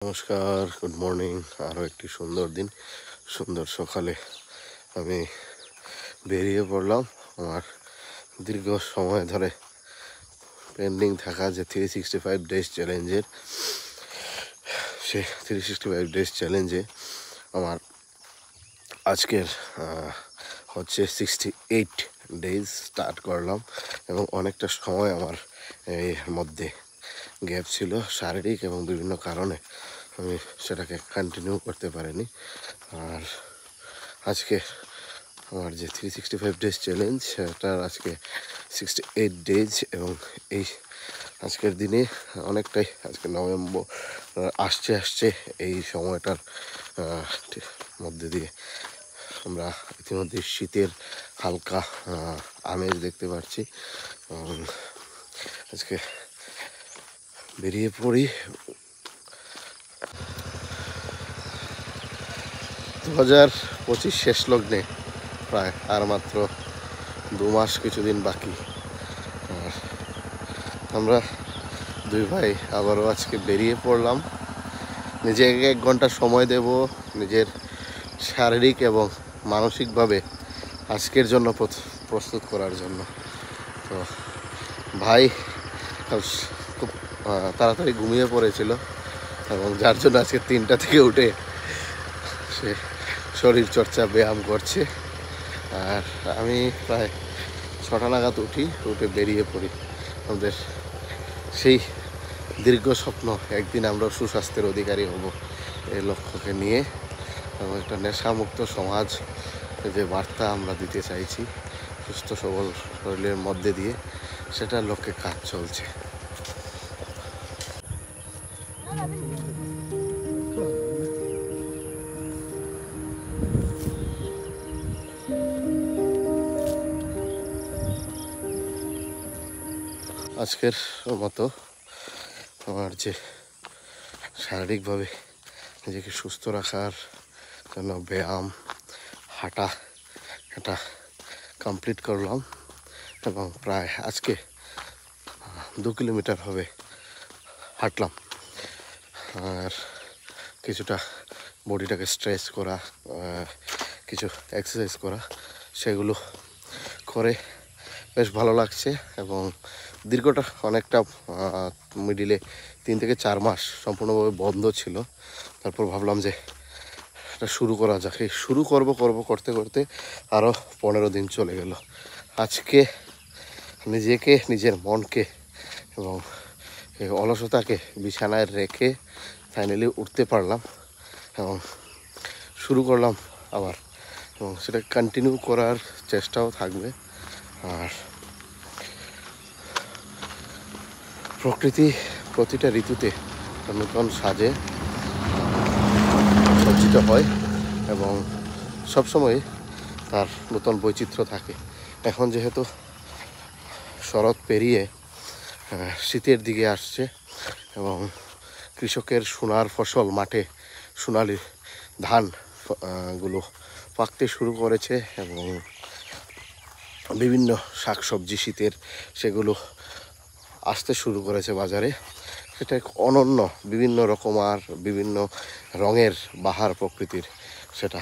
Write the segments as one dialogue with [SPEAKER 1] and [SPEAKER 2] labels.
[SPEAKER 1] নমস্কার, good morning. আরও একটি সুন্দর দিন, সুন্দর সকালে আমি বেরিয়ে পড়লাম আমার দীর্ঘ সময় ধরে পেন্ডিং থাকা যে 365 ডেজ চ্যালেঞ্জের সে 365 ডেজ চ্যালেঞ্জে আমার আজকের হচ্ছে 68 ডেজ স্টার্ট করলাম এবং অনেকটা সময় আমার এর মধ্যে গ্যাপ ছিল শারীরিক এবং বিভিন্ন কারণে আমি সেটাকে কন্টিনিউ করতে পারিনি। আর আজকে আমার যে 365 ডেজ চ্যালেঞ্জ সেটার আজকে 68 ডেজ এবং এই আজকের দিনে অনেকটাই আজকে নভেম্বর আসছে এই সময়টার মধ্যে দিয়ে আমরা ইতিমধ্যে শীতের হালকা আমেজ দেখতে পাচ্ছি। আজকে বেরিয়ে পড়ি 2025 শেষ লগ্নে প্রায় আর মাত্র 2 মাস কিছুদিন বাকি। আর আমরা দুই ভাই আবারও আজকে বেরিয়ে পড়লাম, নিজেকে 1 ঘন্টা সময় দেব নিজের শারীরিক এবং মানসিকভাবে আজকের জন্য প্রস্তুত করার জন্য। তো ভাই খুব তাড়াতাড়ি ঘুমিয়ে পড়েছিল এবং যার জন্য আজকে 3টা থেকে উঠে সে শরীর চর্চা ব্যায়াম করছে। আর আমি প্রায় 6টা নাগাদ উঠে বেরিয়ে পড়ি আমাদের সেই দীর্ঘ স্বপ্ন, একদিন আমরা সুস্বাস্থ্যের অধিকারী হব এই লক্ষ্যকে নিয়ে এবং একটা নেশামুক্ত সমাজ যে বার্তা আমরা দিতে চাইছি সুস্থ সবল শরীরের মধ্যে দিয়ে, সেটার লক্ষ্যে কাজ চলছে। আজকের মতো আমার যে শারীরিকভাবে নিজেকে সুস্থ রাখার জন্য ব্যায়াম হাঁটা এটা কমপ্লিট করলাম এবং প্রায় আজকে 2 কিলোমিটার হবে হাঁটলাম। আর কিছুটা বডিটাকে স্ট্রেচ করা, কিছু এক্সারসাইজ করা, সেগুলো করে বেশ ভালো লাগছে এবং দীর্ঘটা অনেকটা মিডিলে 3 থেকে 4 মাস সম্পূর্ণভাবে বন্ধ ছিল। তারপর ভাবলাম যে এটা শুরু করা যাক। এই শুরু করতে করতে আরও 15 দিন চলে গেল। আজকে নিজেকে, নিজের মনকে এবং এই অলসতাকে বিছানায় রেখে ফাইনালি উঠতে পারলাম এবং শুরু করলাম আবার, এবং সেটা কন্টিনিউ করার চেষ্টাও থাকবে। আর প্রকৃতি প্রতিটা ঋতুতে নতুন সাজে সজ্জিত হয় এবং সবসময় তার নতুন বৈচিত্র্য থাকে। এখন যেহেতু শরৎ পেরিয়ে শীতের দিকে আসছে এবং কৃষকের সোনার ফসল মাঠে সোনালি ধান গুলো পাকতে শুরু করেছে এবং বিভিন্ন শাকসবজি শীতের সেগুলো আসতে শুরু করেছে বাজারে। সেটা এক অনন্য বিভিন্ন রকম আর বিভিন্ন রঙের বাহার প্রকৃতির সেটা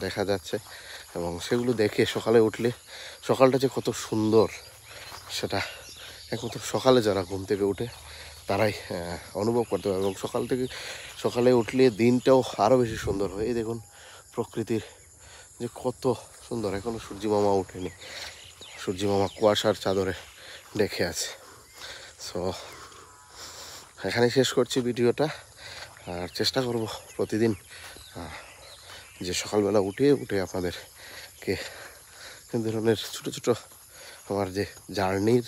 [SPEAKER 1] দেখা যাচ্ছে এবং সেগুলো দেখে সকালে উঠলে সকালটা যে কত সুন্দর সেটা একমাত্র সকালে যারা ঘুম থেকে উঠে তারাই অনুভব করতে পারে। এবং সকালে উঠলে দিনটাও আরও বেশি সুন্দর হয়। এই দেখুন প্রকৃতির যে কত সুন্দর, এখনও সূর্যি মামা ওঠেনি, সূর্যি মামা কুয়াশার চাদরে ঢেকে আছে। সো এখানেই শেষ করছি ভিডিওটা। আর চেষ্টা করব প্রতিদিন যে সকালবেলা উঠে আপনাদেরকে এই ধরনের ছোটো ছোটো আমার যে জার্নির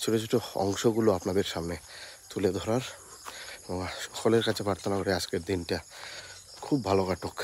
[SPEAKER 1] ছোটো ছোটো অংশগুলো আপনাদের সামনে তুলে ধরার। সকলের কাছে প্রার্থনা করে আজকের দিনটা খুব ভালো কাটুক।